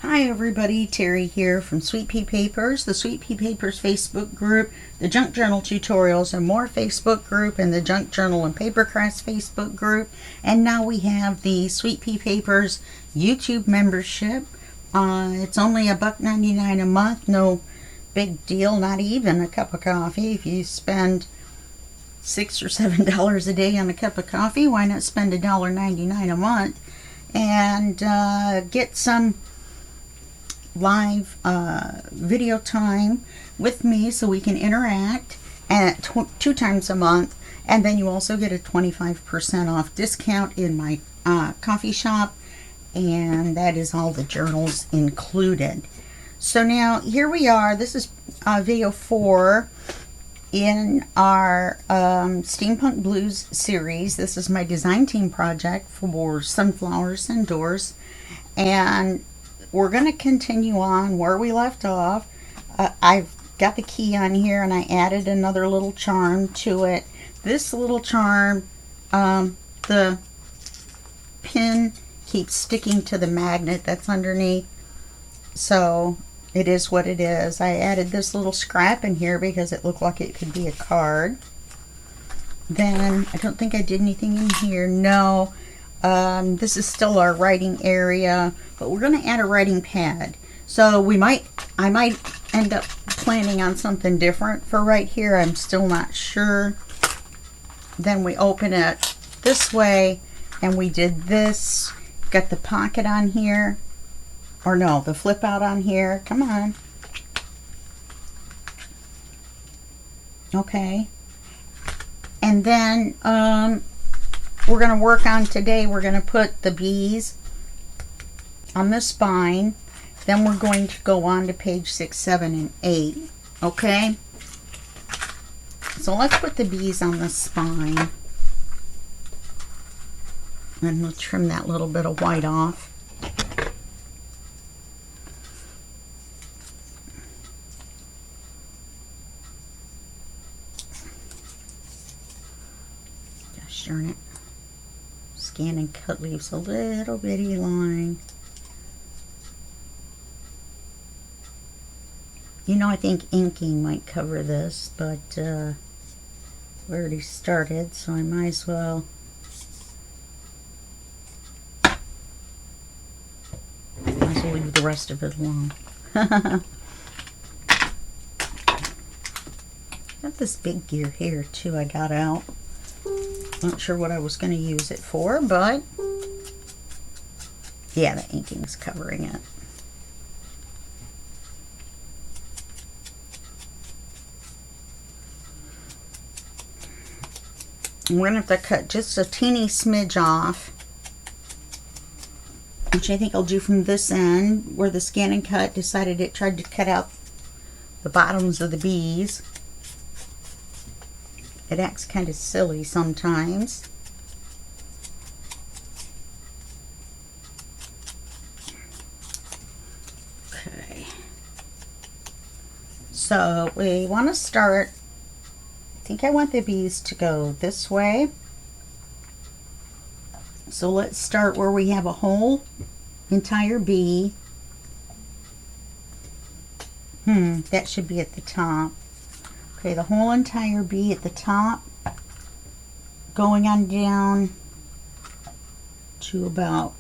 Hi everybody, Teri here from Sweet Pea Papers, the Sweet Pea Papers Facebook group, the Junk Journal Tutorials and More Facebook group, and the Junk Journal and Papercrafts Facebook group. And now we have the Sweet Pea Papers YouTube membership. It's only $1.99 a month, no big deal, not even a cup of coffee. If you spend $6 or $7 a day on a cup of coffee, why not spend $1.99 a month and get some live video time with me so we can interact at 2 times a month. And then you also get a 25% off discount in my coffee shop, and that is all the journals included. So now here we are. This is video 4 in our Steampunk Blues series. This is my design team project for Sunflowers and Doors, and we're going to continue on where we left off. I've got the key on here and I added another little charm to it. This little charm, the pin keeps sticking to the magnet that's underneath, so it is what it is. I added this little scrap in here because it looked like it could be a card. Then I don't think I did anything in here. No. This is still our writing area, but we're going to add a writing pad. So I might end up planning on something different for right here. I'm still not sure. Then we open it this way, and we did this. Got the pocket on here, or no, the flip out on here. Come on. Okay. And then, we're going to work on today, we're going to put the bees on the spine. Then we're going to go on to page 6, 7, and 8. Okay? So let's put the bees on the spine. And we'll trim that little bit of white off. Gosh darn it. Scan and cut leaves a little bitty line. You know, I think inking might cover this, but we already started, so I might as well leave the rest of it alone. Got this big gear here too I got out. Not sure what I was going to use it for, but yeah, the inking's covering it. We're going to have to cut just a teeny smidge off, which I think I'll do from this end where the Scan and Cut decided it tried to cut out the bottoms of the bees. It acts kind of silly sometimes. Okay. So we want to start, I think I want the bees to go this way. So let's start where we have a whole entire bee. That should be at the top. Okay, the whole entire bee at the top, going on down to about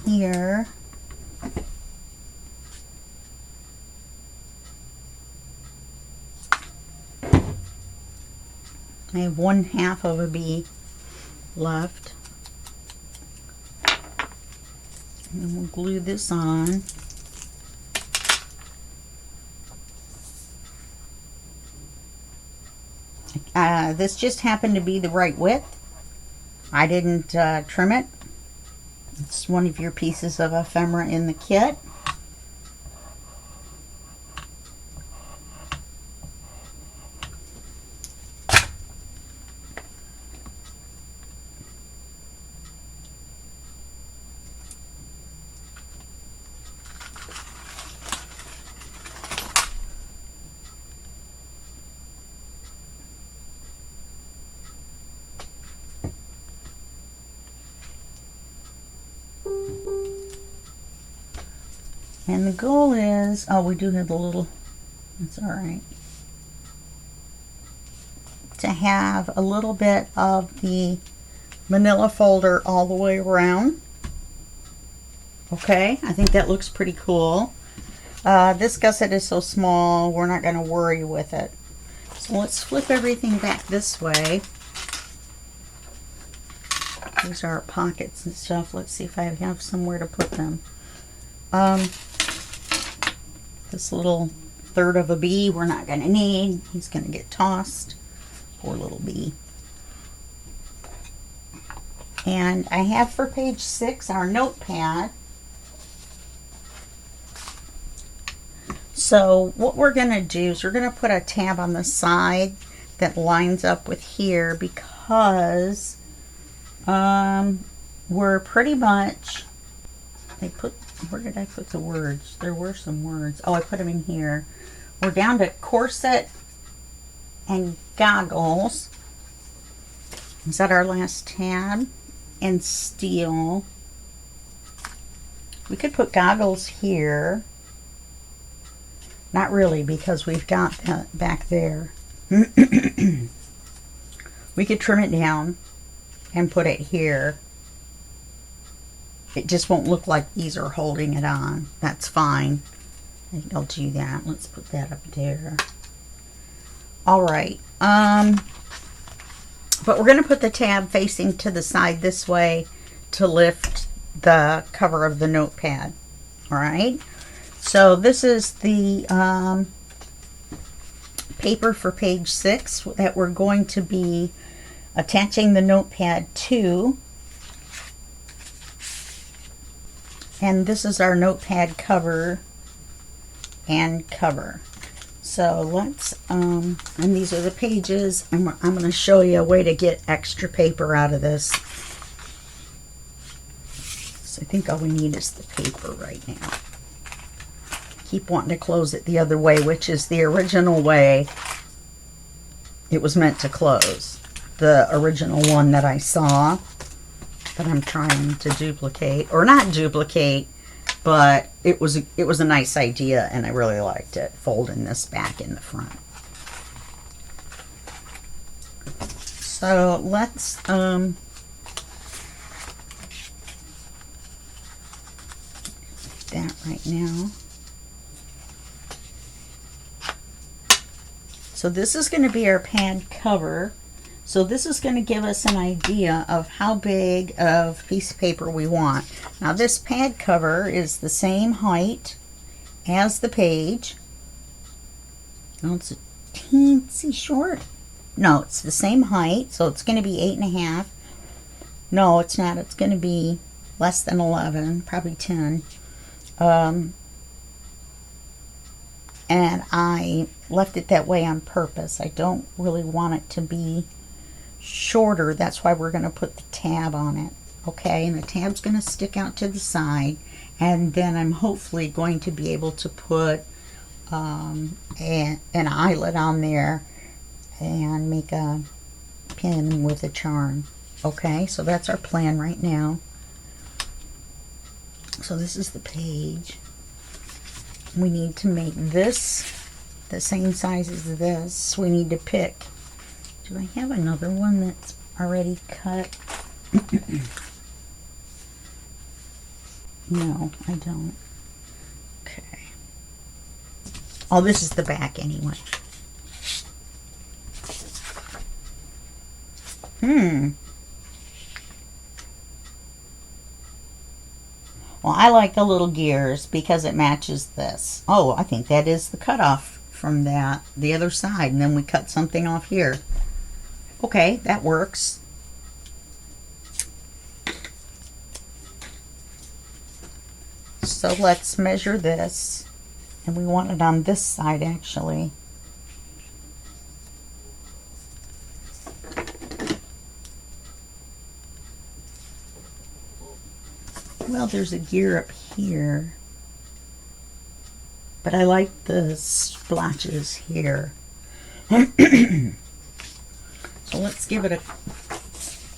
here. I have 1/2 of a bee left. And then we'll glue this on. This just happened to be the right width. I didn't trim it. It's one of your pieces of ephemera in the kit. And the goal is, oh, we do have the little, that's all right, to have a little bit of the manila folder all the way around. Okay, I think that looks pretty cool. This gusset is so small, we're not going to worry with it. So let's flip everything back this way. These are our pockets and stuff. Let's see if I have somewhere to put them. This little third of a bee we're not going to need. He's going to get tossed. Poor little bee. And I have for page 6 our notepad. So what we're going to do is we're going to put a tab on the side that lines up with here, because we're pretty much, where did I put the words? There were some words. Oh, I put them in here. We're down to corset and goggles. Is that our last tab? And steel. We could put goggles here. Not really, because we've got that back there. We could trim it down and put it here. It just won't look like these are holding it on. That's fine. I think I'll do that. Let's put that up there. All right. But we're going to put the tab facing to the side this way to lift the cover of the notepad. All right. So this is the paper for page 6 that we're going to be attaching the notepad to. And this is our notepad cover and cover. So let's, and these are the pages. I'm going to show you a way to get extra paper out of this. So I think all we need is the paper right now. Keep wanting to close it the other way, which is the original way it was meant to close. The original one that I saw that I'm trying to duplicate, or not duplicate, but it was a nice idea and I really liked it, folding this back in the front. So let's that right now. So this is going to be our pad cover. So this is going to give us an idea of how big of piece of paper we want. Now this pad cover is the same height as the page. Oh, it's a teensy short. No, it's the same height, so it's going to be 8.5. No, it's not. It's going to be less than 11, probably 10. And I left it that way on purpose. I don't really want it to be shorter. That's why we're going to put the tab on it. Okay, and the tab's going to stick out to the side, and then I'm hopefully going to be able to put an eyelet on there and make a pin with a charm. Okay, so that's our plan right now. So this is the page. We need to make this the same size as this. We need to pick. Do I have another one that's already cut? No, I don't. Okay. Oh, this is the back anyway. Well, I like the little gears because it matches this. Oh, I think that is the cutoff from the other side, and then we cut something off here. Okay, that works. So let's measure this, and we want it on this side actually. Well, there's a gear up here, but I like the splotches here. So let's give it a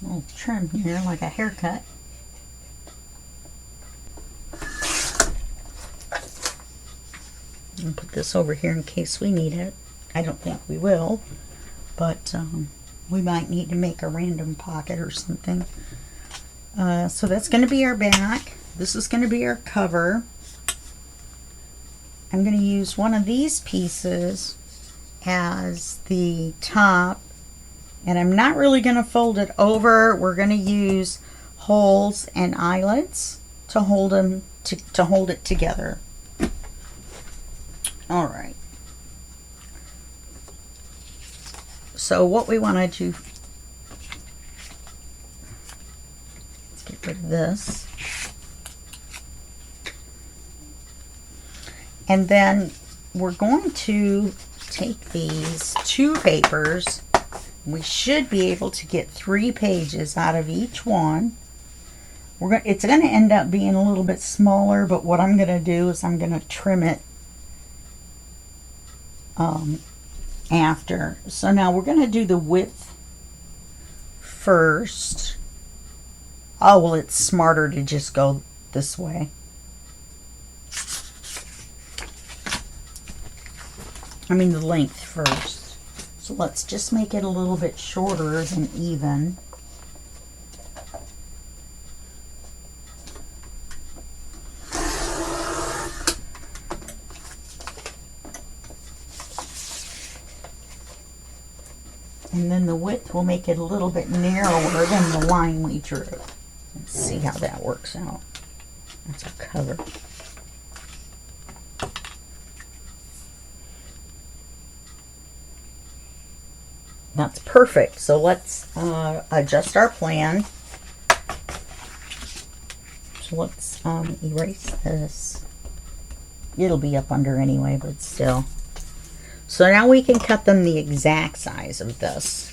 little trim here, like a haircut. And put this over here in case we need it. I don't think we will, but we might need to make a random pocket or something. So that's going to be our back. This is going to be our cover. I'm going to use one of these pieces as the top, and I'm not really going to fold it over. We're going to use holes and eyelets to hold them to hold it together. All right. So what we want to do, let's get rid of this. And then we're going to take these two papers. We should be able to get 3 pages out of each one. It's going to end up being a little bit smaller, but what I'm going to do is I'm going to trim it after. So now we're going to do the width first. Oh, well, it's smarter to just go this way. I mean the length first. So let's just make it a little bit shorter than even. And then the width will make it a little bit narrower than the line we drew. Let's see how that works out. That's our cover. That's perfect. So let's adjust our plan. So let's erase this. It'll be up under anyway, but still. So now we can cut them the exact size of this.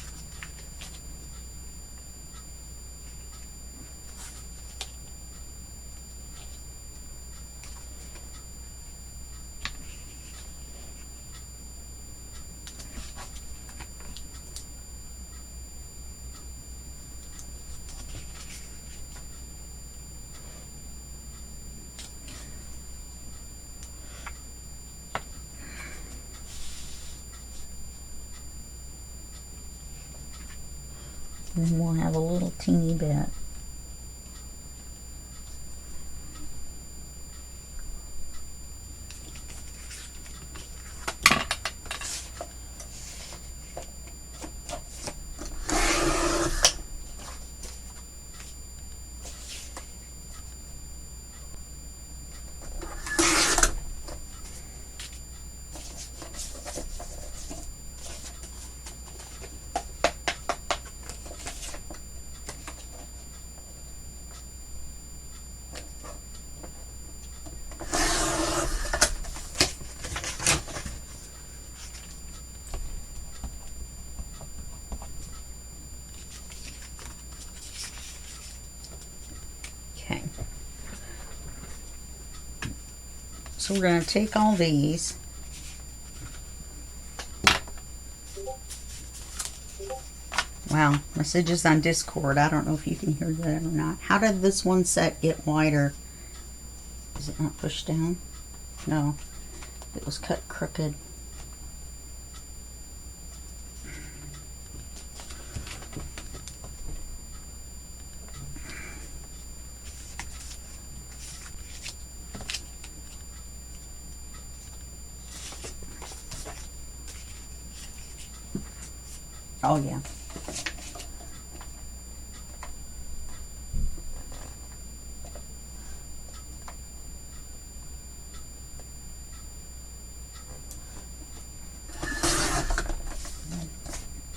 And then we'll have a little teeny bit. Okay. So we're going to take all these. Wow, messages on Discord. I don't know if you can hear that or not. How did this one set get wider? Is it not pushed down? No, it was cut crooked. Oh yeah.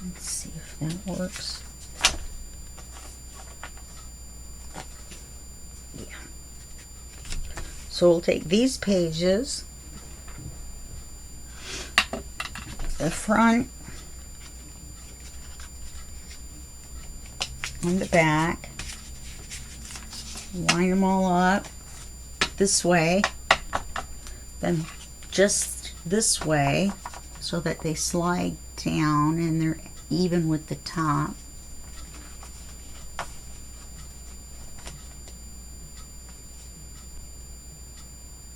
Let's see if that works. Yeah. So we'll take these pages, the front and the back, line them all up this way, then just this way so that they slide down and they're even with the top.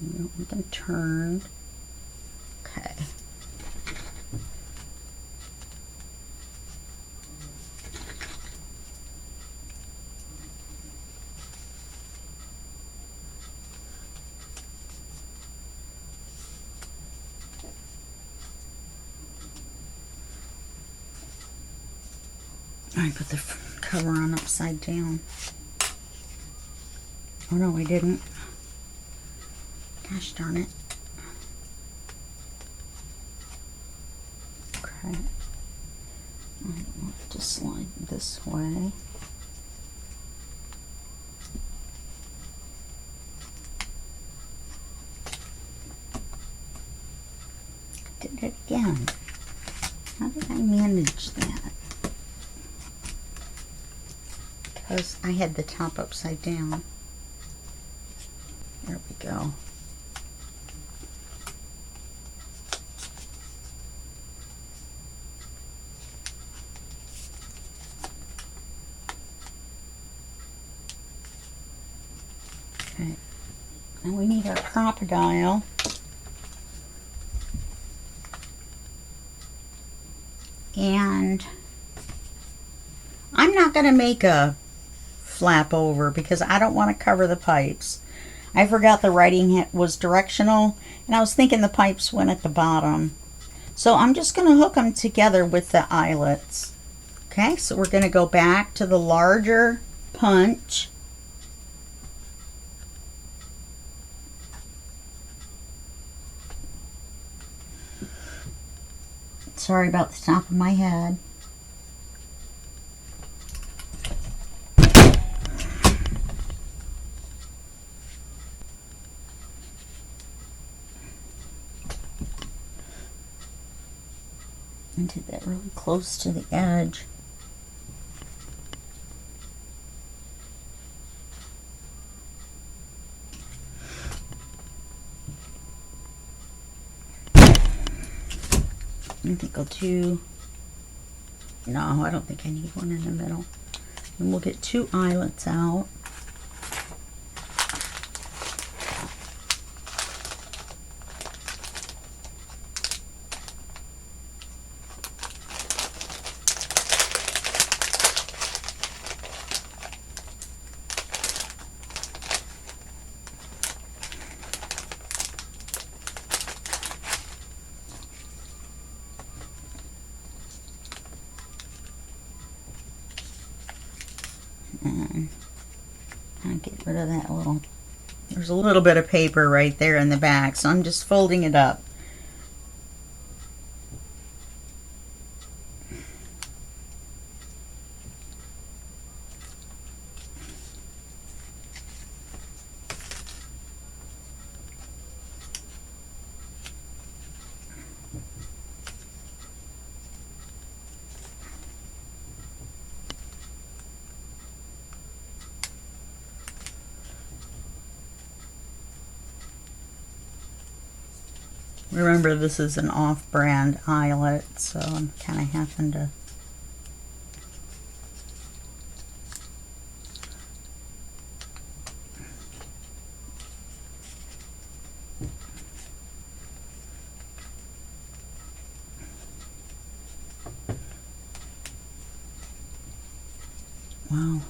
You don't want them turned. Okay. I put the cover on upside down. Oh no, I didn't. Gosh darn it. Okay. I want to slide this way. Did it again. How did I manage that? Because I had the top upside down. There we go. Okay. Now we need our crocodile. And I'm not going to make a flap over because I don't want to cover the pipes. I forgot the writing was directional, and I was thinking the pipes went at the bottom. So I'm just going to hook them together with the eyelets. Okay, so we're going to go back to the larger punch. Sorry about the top of my head. And did that really close to the edge. I think I'll do, no, I don't think I need one in the middle. And we'll get 2 eyelets out. And I'll get rid of that little, there's a little bit of paper right there in the back, so I'm just folding it up. Remember, this is an off-brand eyelet, so I'm kind of having to wow.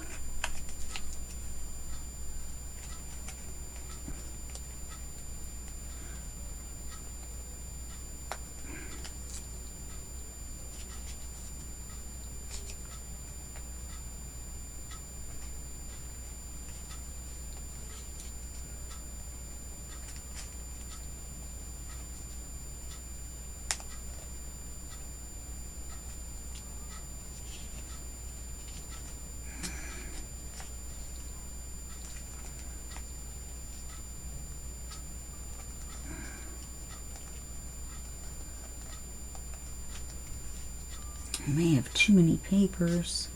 I may have too many papers.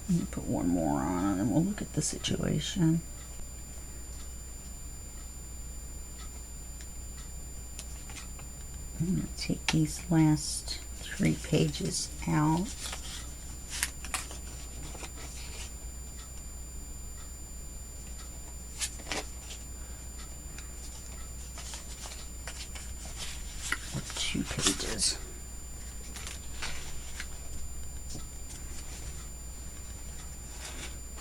Let me put one more on and we'll look at the situation. take these last 3 pages out. Or 2 pages.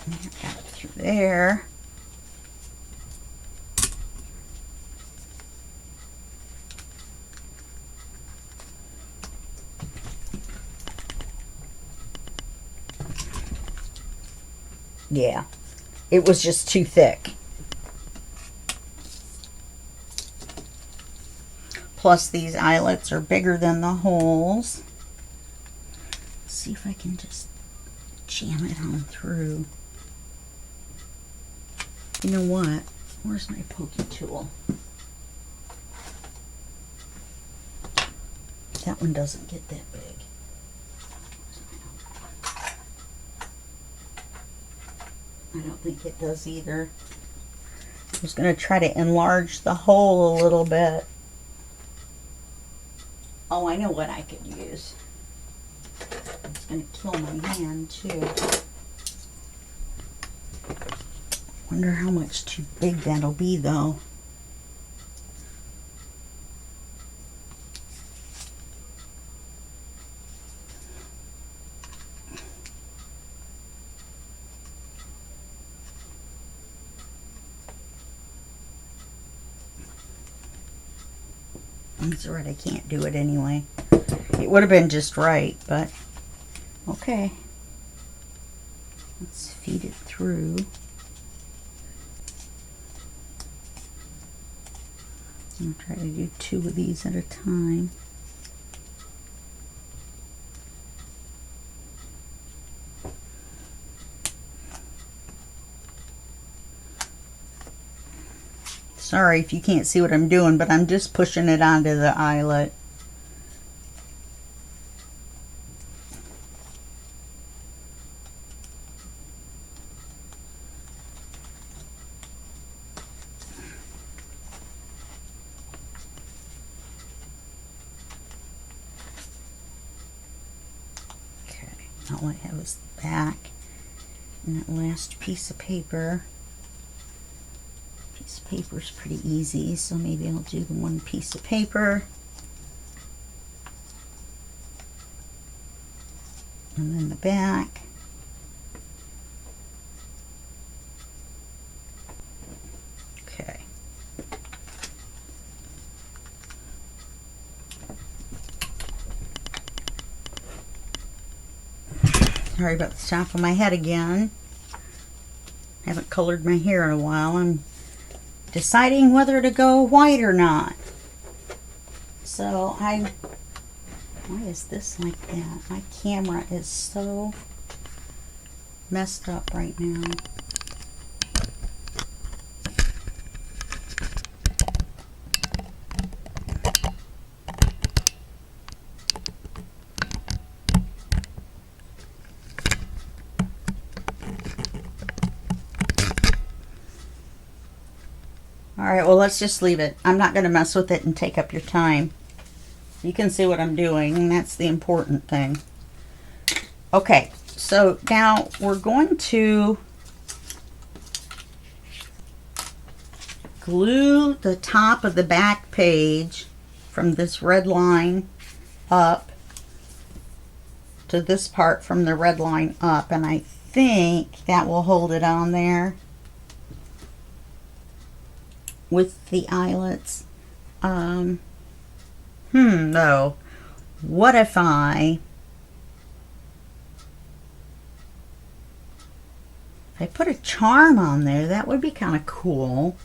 And I got it through there. Yeah, it was just too thick. Plus these eyelets are bigger than the holes. Let's see if I can just jam it on through. You know what? Where's my pokey tool? That one doesn't get that big. I don't think it does either. I was going to try to enlarge the hole a little bit. Oh, I know what I could use. It's going to kill my hand too. Wonder how much too big that'll be though. That's right, I can't do it anyway. It would have been just right, but okay. Let's feed it through. I'll try to do 2 of these at a time. Sorry if you can't see what I'm doing, but I'm just pushing it onto the eyelet. Okay, all I have is the back and that last piece of paper. Piece of paper is pretty easy, so maybe I'll do the 1 piece of paper. And then the back. Okay. Sorry about the top of my head again. Haven't colored my hair in a while. I'm deciding whether to go white or not. So why is this like that? My camera is so messed up right now. Alright, well, let's just leave it. I'm not going to mess with it and take up your time. You can see what I'm doing, and that's the important thing. Okay, so now we're going to glue the top of the back page from this red line up to this part from the red line up, and I think that will hold it on there with the eyelets. No. What if I put a charm on there? That would be kind of cool.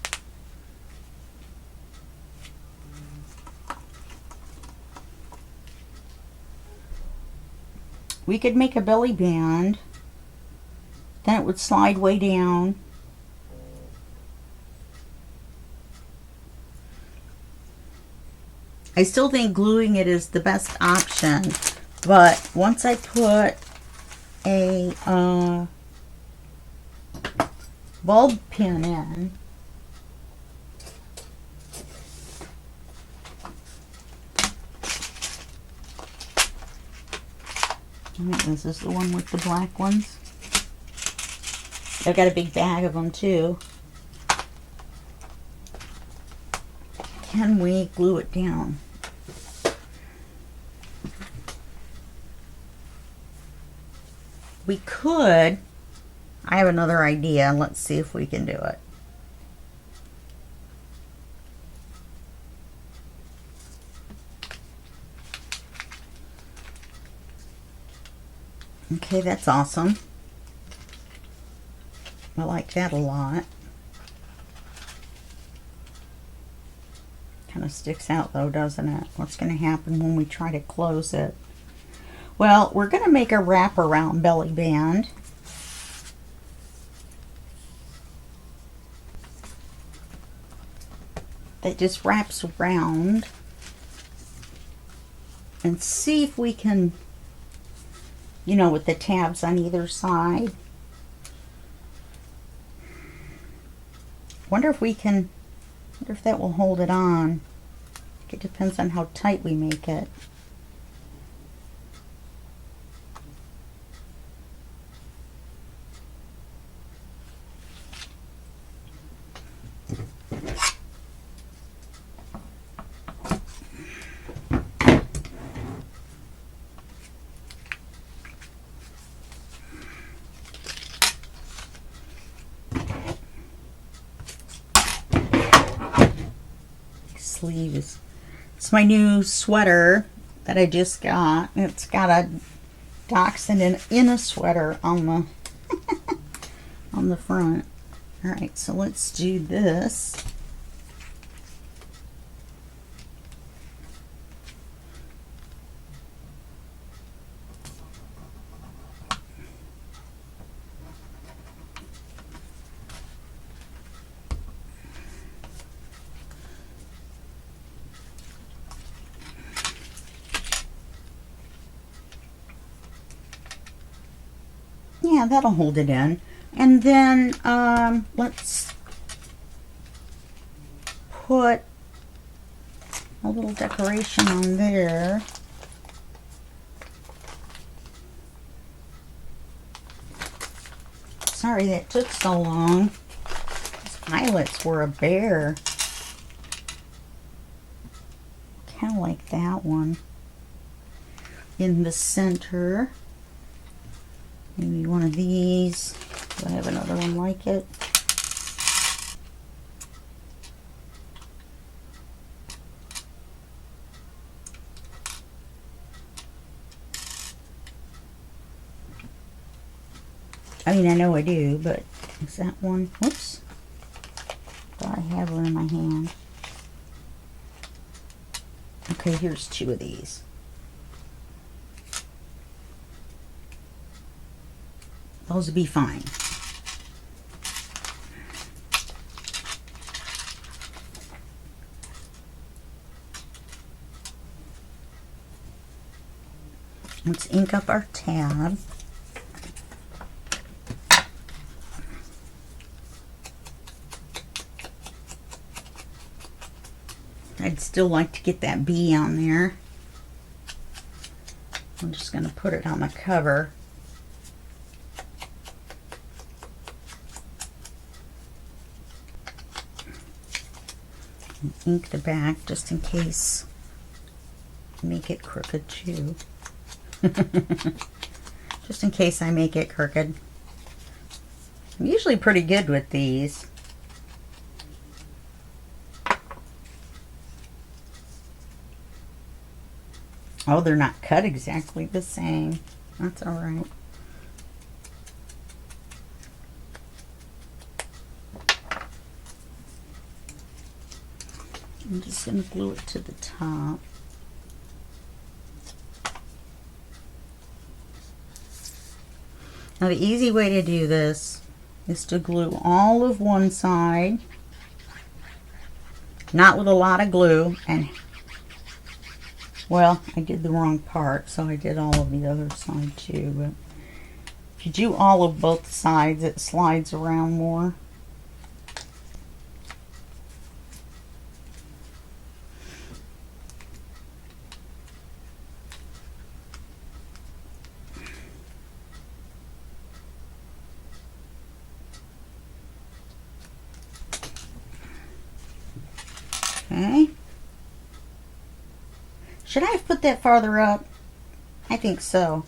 We could make a belly band. Then it would slide way down. I still think gluing it is the best option, but once I put a bulb pin in, I think this is the one with the black ones. I've got a big bag of them too. Can we glue it down? We could. I have another idea. Let's see if we can do it. Okay, that's awesome. I like that a lot. Kind of sticks out though, doesn't it? What's going to happen when we try to close it? Well, we're going to make a wraparound belly band. That just wraps around. And see if we can, you know, with the tabs on either side. Wonder if we can, wonder if that will hold it on. It depends on how tight we make it. Sleeve is, it's my new sweater that I just got. It's got a dachshund in a sweater on the on the front. All right, so let's do this. Yeah, that'll hold it in. And then let's put a little decoration on there. Sorry that took so long. These violets were a bear. Kind of like that one. In the center. Maybe one of these. Do I have another one like it? I mean, I know I do, but is that one? Whoops. Thought I had one in my hand. Okay, here's two of these. Those would be fine. Let's ink up our tab. I'd still like to get that bee on there. I'm just going to put it on the cover. Ink the back just in case. Make it crooked too. Just in case I make it crooked. I'm usually pretty good with these. Oh, they're not cut exactly the same. That's all right. I'm just going to glue it to the top. Now the easy way to do this is to glue all of one side, not with a lot of glue, and well, I did the wrong part, so I did all of the other side too, but if you do all of both sides, it slides around more. Okay. Should I have put that farther up? I think so.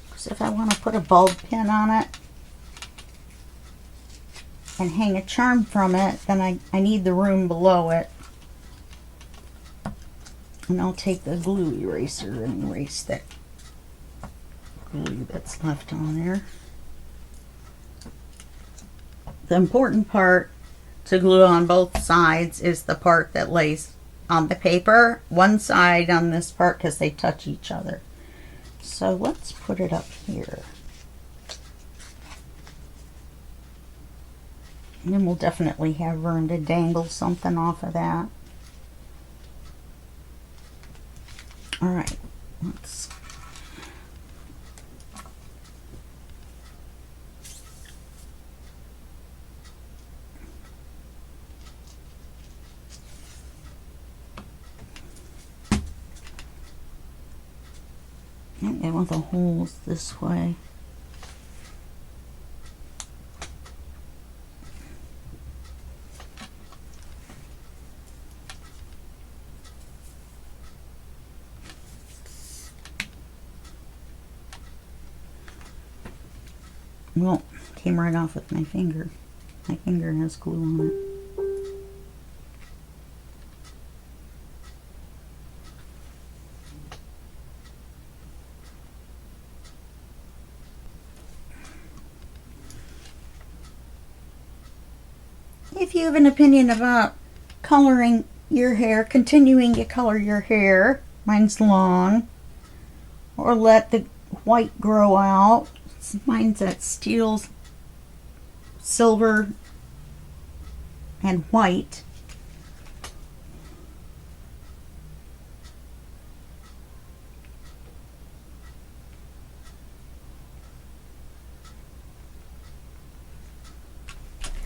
Because if I want to put a bulb pin on it and hang a charm from it, then I need the room below it. And I'll take the glue eraser and erase that glue that's left on there. The important part to glue on both sides is the part that lays on the paper. One side on this part because they touch each other. So let's put it up here. And then we'll definitely have room to dangle something off of that. All right, let's I want the holes this way. Well, came right off with my finger. My finger has glue on it. If you have an opinion about coloring your hair, continuing to color your hair, mine's long, or let the white grow out. Mine's that steel, silver, and white.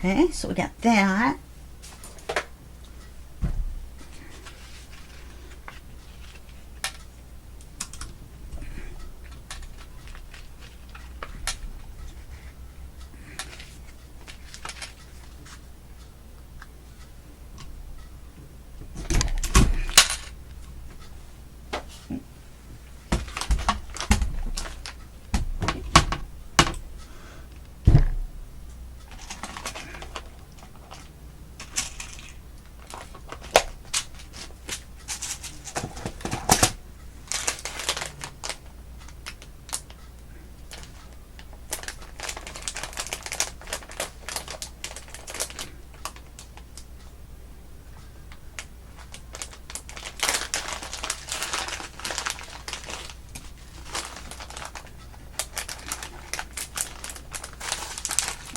Okay, so we got that.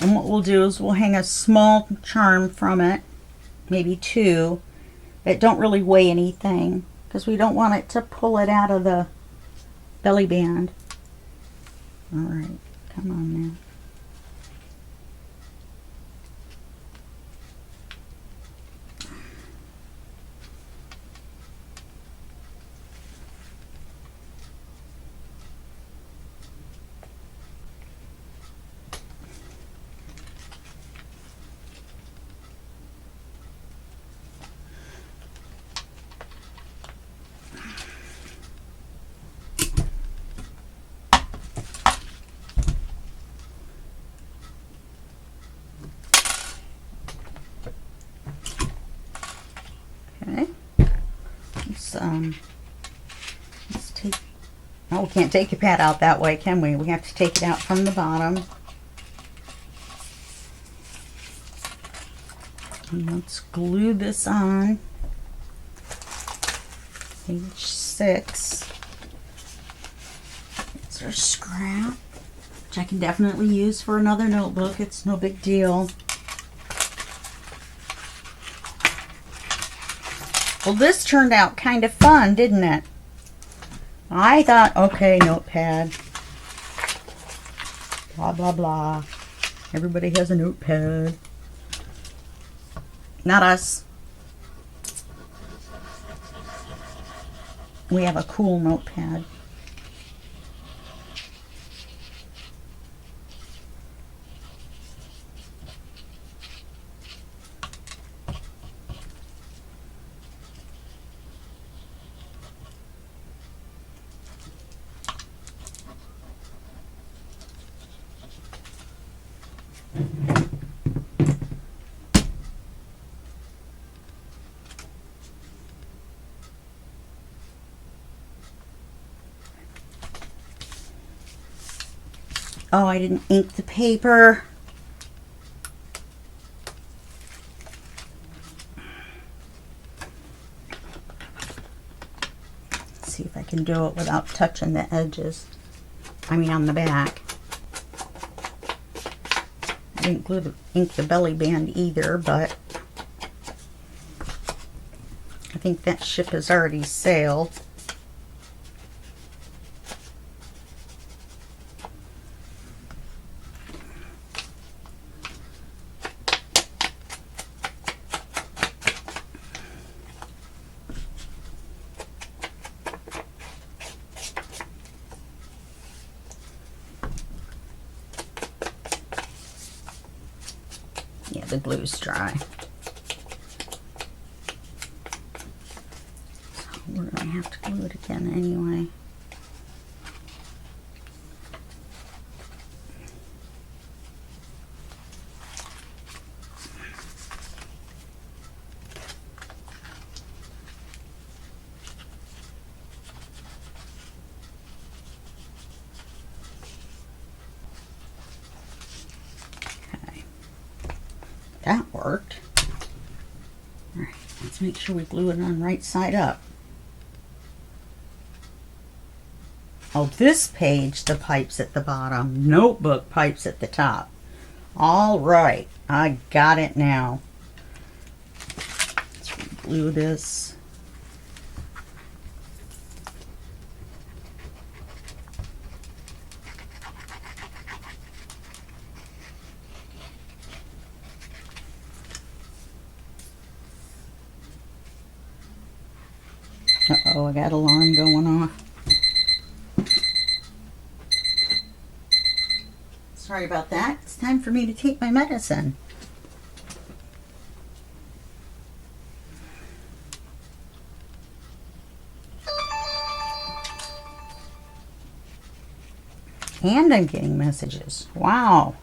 And what we'll do is we'll hang a small charm from it, maybe two, that don't really weigh anything, because we don't want it to pull it out of the belly band. All right, come on now. Okay, let's take, oh, we can't take your pad out that way, can we? We have to take it out from the bottom. And let's glue this on. Page 6. It's our scrap, which I can definitely use for another notebook. It's no big deal. Well, this turned out kind of fun, didn't it? I thought, okay, notepad. Blah, blah, blah. Everybody has a notepad. Not us. We have a cool notepad. Oh, I didn't ink the paper. Let's see if I can do it without touching the edges. I mean on the back. I didn't ink the belly band either, but I think that ship has already sailed. Yeah, the glue's dry. So we're going to have to glue it again anyway. That worked. Alright, let's make sure we glue it on right side up. Oh, this page, the pipe's at the bottom. Notebook pipe's at the top. Alright, I got it now. Let's glue this. Uh-oh, I got an alarm going off. Sorry about that. It's time for me to take my medicine. And I'm getting messages. Wow.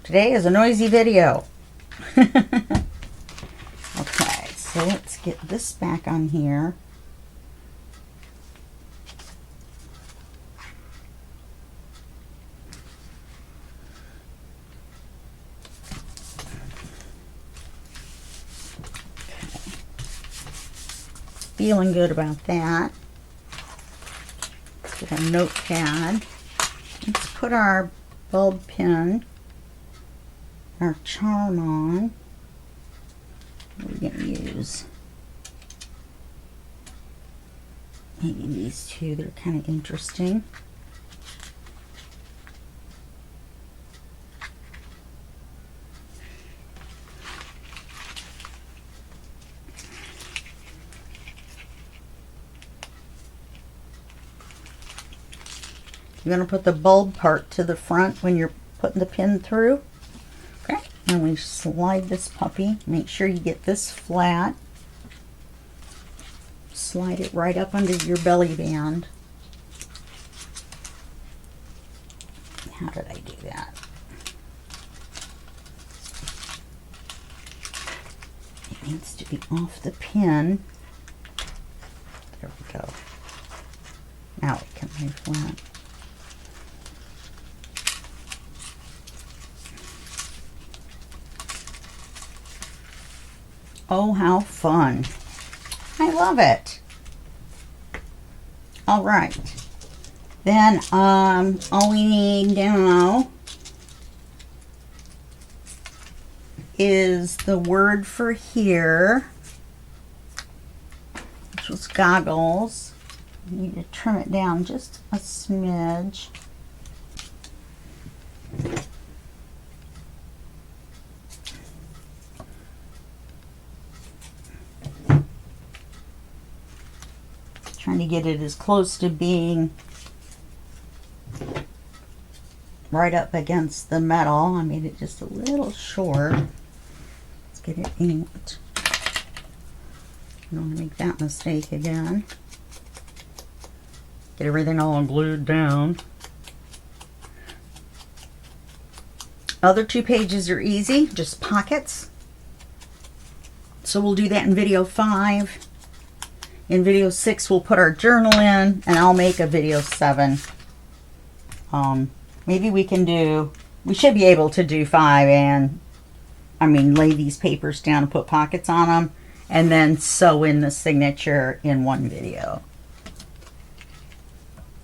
Today is a noisy video. Okay, so let's get this back on here. Feeling good about that. Let's get a notepad. Let's put our bulb pin, our charm on. What are we going to use? Maybe these two, they're kind of interesting. You're going to put the bulb part to the front when you're putting the pin through. Okay, and we slide this puppy. Make sure you get this flat. Slide it right up under your belly band. How did I do that? It needs to be off the pin. There we go. Now it can lay flat. Oh, how fun. I love it. All right. Then, all we need now is the word for here, which was goggles. You need to trim it down just a smidge. Trying to get it as close to being right up against the metal. I made it just a little short. Let's get it inked. I don't want to make that mistake again. Get everything all glued down. Other two pages are easy, just pockets. So we'll do that in video 5. In video 6, we'll put our journal in, and I'll make a video 7 Maybe we should be able to do 5 and, lay these papers down and put pockets on them, and then sew in the signature in one video.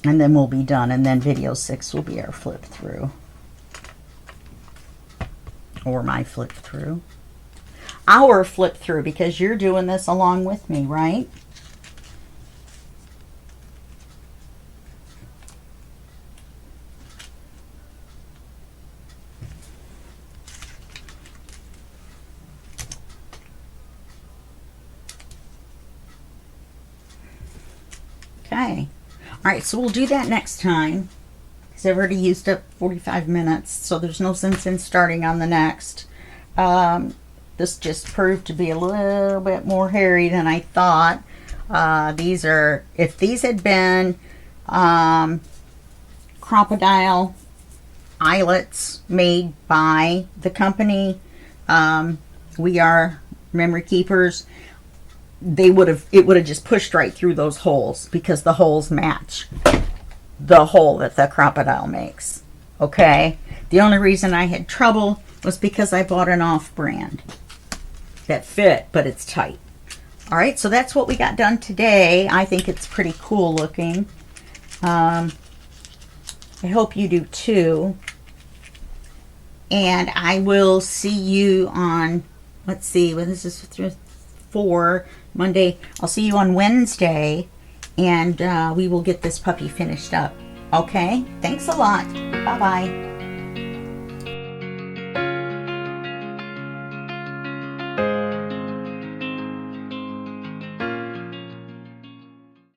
And then we'll be done, and then video 6 will be our flip through. Or my flip through. Our flip through, because you're doing this along with me, right? Okay. All right, so we'll do that next time, because I've already used up 45 minutes, so there's no sense in starting on the next. This just proved to be a little bit more hairy than I thought. If these had been crocodile eyelets made by the company, We Are Memory Keepers, it would have just pushed right through those holes, because the holes match the hole that the crocodile makes. Okay, the only reason I had trouble was because I bought an off-brand that fit, but it's tight. All right, so that's what we got done today. I think it's pretty cool looking. I hope you do too. And I will see you on, let's see, when this is 4 Monday. I'll see you on Wednesday, and we will get this puppy finished up. Okay, thanks a lot. Bye-bye.